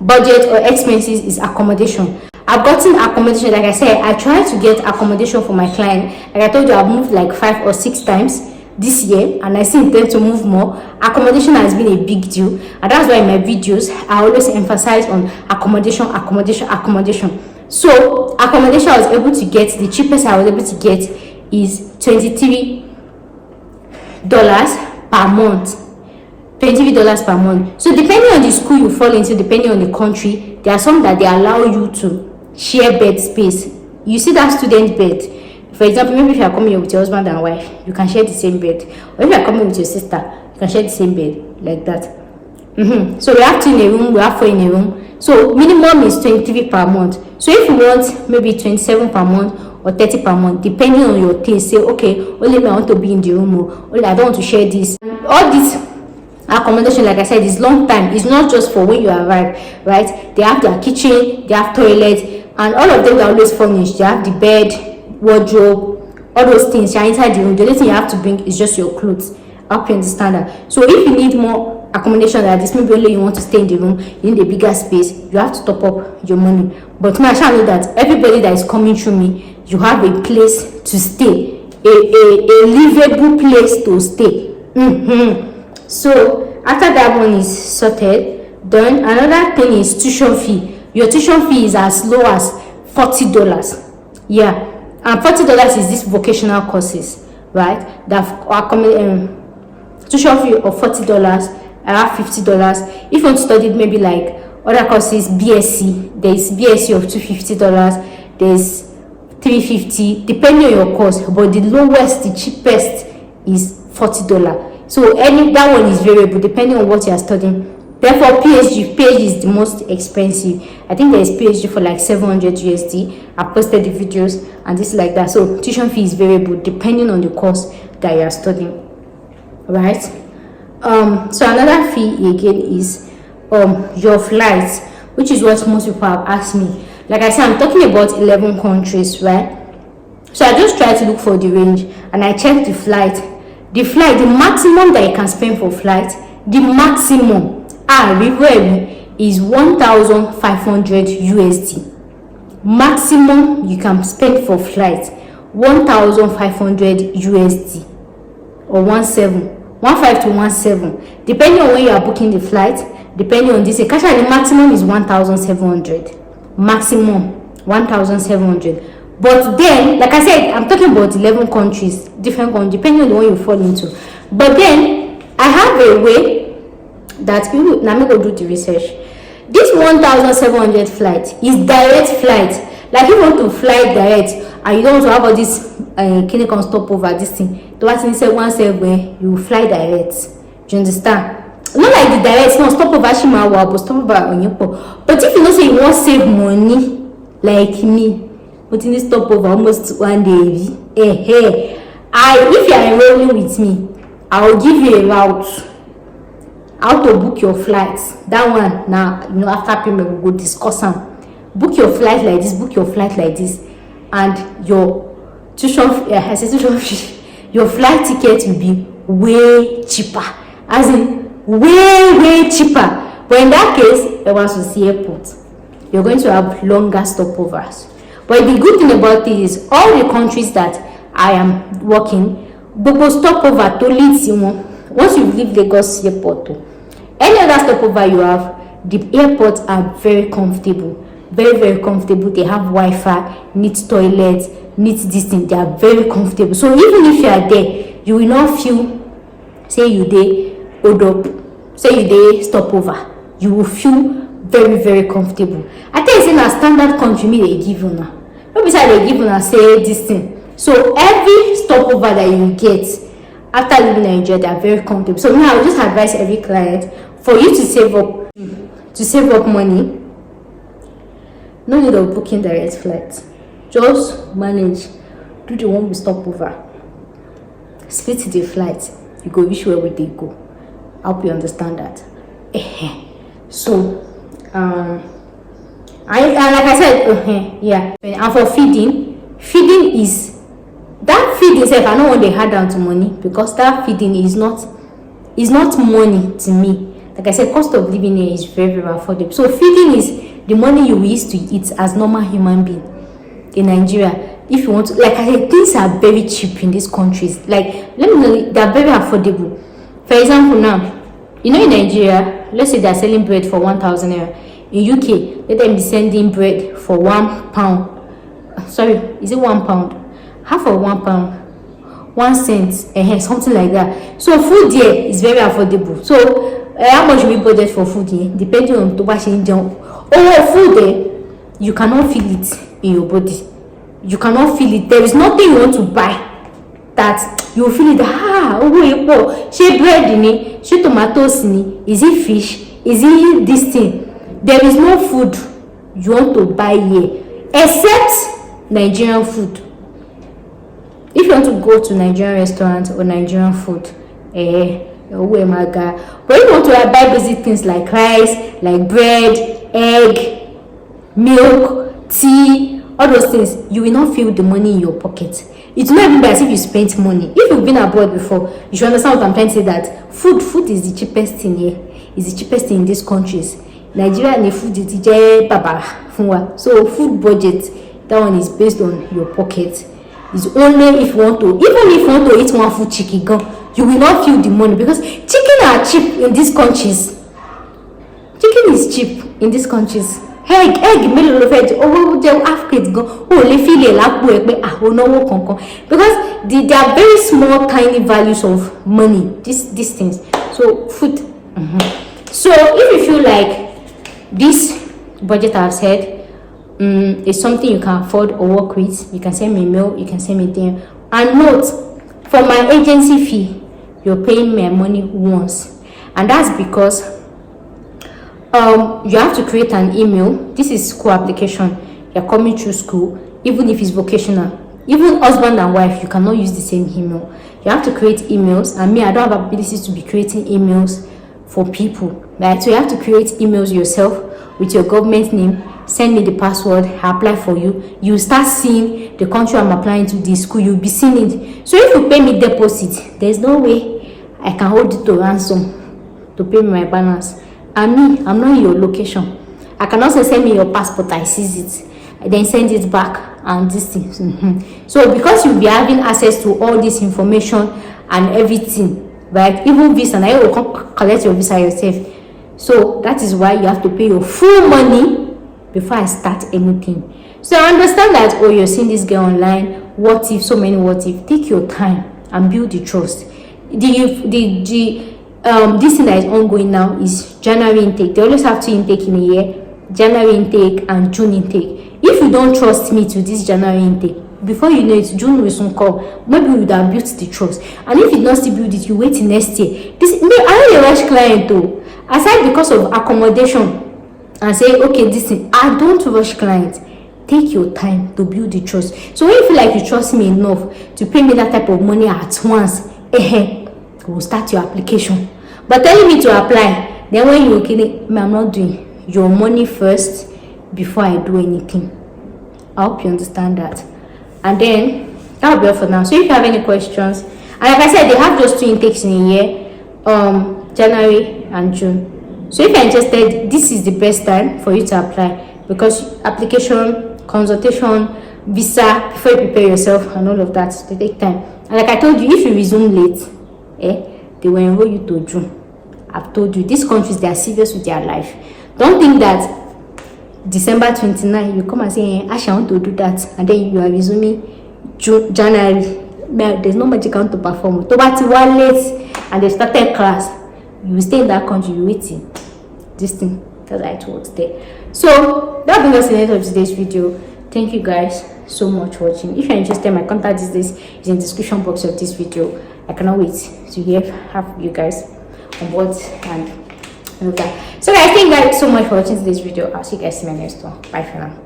budget or expenses is accommodation. I've gotten accommodation. Like I said, I tried to get accommodation for my client. Like I told you, I've moved like 5 or 6 times this year, and I still intend to move more. Accommodation has been a big deal, and that's why in my videos I always emphasize on accommodation. So accommodation I was able to get, the cheapest I was able to get is $23 per month. $23 per month. So depending on the school you fall into, depending on the country, there are some that they allow you to share bed space. You see that student bed, for example, maybe if you are coming here with your husband and wife, you can share the same bed. Or if you are coming with your sister, you can share the same bed, like that. So we have 2 in a room, we have 4 in a room. So minimum is 23 per month. So if you want maybe 27 per month or 30 per month, depending on your taste, say okay, only I want to be in the room, or only I don't want to share this. All this accommodation, like I said, is long time. It's not just for when you arrive, right? They have their kitchen, they have toilet, and all of them are always furnished. They have the bed, wardrobe, all those things. You're inside the room. The only thing you have to bring is just your clothes. I hope you understand that. So if you need more accommodation like this, maybe only you want to stay in the room, you need a bigger space, you have to top up your money. But I shall know that everybody that is coming through me, you have a place to stay, a livable place to stay. So after that one is sorted, then another thing is tuition fee. Your tuition fee is as low as $40. Yeah, and $40 is this vocational courses, right? That tuition fee of $40, around $50. If you want to study maybe like other courses, BSc, there's BSc of $250, there's $350, depending on your course. But the lowest, the cheapest is $40. So that one is variable depending on what you are studying. Therefore, PhD is the most expensive. I think there is PhD for like 700 USD. I posted the videos and this like that. So tuition fee is variable depending on the course that you are studying, right? So another fee again is your flights, which is what most people have asked me. Like I said, I'm talking about 11 countries, right? So I just try to look for the range and I check the flight. The maximum that you can spend for flight, the maximum is 1,500 USD. Maximum you can spend for flight, 1,500 USD or 15 to 17, depending on when you are booking the flight. Depending on this, the maximum is 1,700. Maximum 1,700. But then, like I said, I'm talking about 11 countries, different countries, depending on the one you fall into. But then, I have a way that people, now I'm going to do the research. This 1,700 flight is direct flight. Like if you want to fly direct, and you don't want to have all this clinic on stopover, this thing. The one say one where you fly direct. Do you understand? Not like the direct, no stopover, Shimawa, but stopover on your port. But if you know say you want to save money, like me, putting this stopover almost one day, if you are enrolling with me, I will give you a route. How to book your flights. That one now, after payment we will discuss them. Book your flight like this, book your flight like this, and your tuition fee, your flight ticket will be way cheaper. As in way cheaper. But in that case, you want to see airport. You're going to have longer stopovers. But the good thing about it is all the countries that I am working, Bobo stopover to lead once you leave Lagos airport, any other stopover you have, the airports are very comfortable. Very comfortable. They have Wi-Fi, neat toilets, neat this thing. They are very comfortable. So even if you are there, you will not feel, say you dey hold up, say you dey stopover. You will feel very comfortable. I think it's in a standard country me they give you now. Not beside they give you now say this thing. So every stopover that you get after living in Nigeria, they are very comfortable. So now I would just advise every client for you to save up money. No need of booking direct flights. Just manage. Do the one with stopover. Split the flight. You go which way will they go. I hope you understand that. So like I said, yeah. And for feeding is that feeding itself. I don't want to add down to money because that feeding is not money to me. Like I said, cost of living here is very, very affordable. So feeding is the money you use to eat as normal human being in Nigeria. If you want to, like I said, things are very cheap in these countries. Like, let me know, they are very affordable. For example, now, you know, in Nigeria, let's say they're selling bread for 1,000 naira. In UK, let them be sending bread for £1. Sorry, is it £1? Half of £1, 1 cent, something like that. So food here is very affordable. So how much we budget for food here, depending on to what you do. Food there, you cannot feel it in your body. You cannot feel it. There is nothing you want to buy that you feel it. She bread in it, she tomatoes in it. Is it fish? Is it this thing? There is no food you want to buy here except Nigerian food. If you want to go to Nigerian restaurant or Nigerian food, but if you want to buy basic things like rice, like bread, egg, milk, tea, all those things, you will not feel the money in your pocket. It's not even as if you spent money. If you've been abroad before, you should understand what I'm trying to say, that food is the cheapest thing here. It's the cheapest thing in these countries. Nigeria and the food is so food budget, that one is based on your pocket. It's only if you want to, even if you want to eat one food chicken, you will not feel the money, because chicken are cheap in these countries. Chicken is cheap in these countries. Egg, mélòó ló fẹ́ jẹ half-crate gan, lè fi lè lápò ẹ pé náwó kankan, because they are very small tiny values of money, these things. So food. So if you feel like this budget I've said is something you can afford or work with, you can send me a mail, you can send me a DM. And note, for my agency fee, you're paying my money once, and that's because you have to create an email. This is school application. You're coming through school, even if it's vocational. Even husband and wife, you cannot use the same email. You have to create emails, and me, I don't have ability to be creating emails for people, right? So you have to create emails yourself with your government name. Send me the password, I apply for you. You start seeing the country I'm applying to, the school, you'll be seeing it. So if you pay me deposit, there's no way I can hold it to ransom to pay me my balance. And me, I'm not in your location. I can also send me your passport, I seize it, I then send it back and this thing. So because you'll be having access to all this information and everything, right? Even visa, and I will collect your visa yourself. So that is why you have to pay your full money before I start anything. So I understand that, you're seeing this girl online, what if, so many what if. Take your time and build the trust. This thing that is ongoing now is January intake. They always have 2 intake in a year, January intake and June intake. If you don't trust me to this January intake, before you know it, June will soon come. Maybe you would have built the trust. And if you don't still build it, you wait till next year. I don't rush client though. Aside because of accommodation and say, okay, this thing, I don't rush clients. Take your time to build the trust. So when you feel like you trust me enough to pay me that type of money at once, we'll start your application. But telling me to apply, then when you're kidding, I'm not doing your money first before I do anything. I hope you understand that. And then that'll be all for now. So if you have any questions, and like I said, they have just 2 intakes in a year, January and June. So if you're interested, this is the best time for you to apply, because application, consultation, visa, before you prepare yourself and all of that, they take time. And like I told you, if you resume late, they will enroll you to June. I've told you, these countries, they are serious with their life. Don't think that December 29, you come and say, I want to do that, and then you are resuming January. There's no magic count to perform. To bat one late and they started class, you will stay in that country, you waiting. This thing, that's how it works there. So that brings us to the end of today's video. Thank you guys so much for watching. If you're interested, my contact is in the description box of this video. I cannot wait to have you guys on board and all that. So guys, thank you guys so much for watching this video. I'll see you guys in my next one. Bye for now.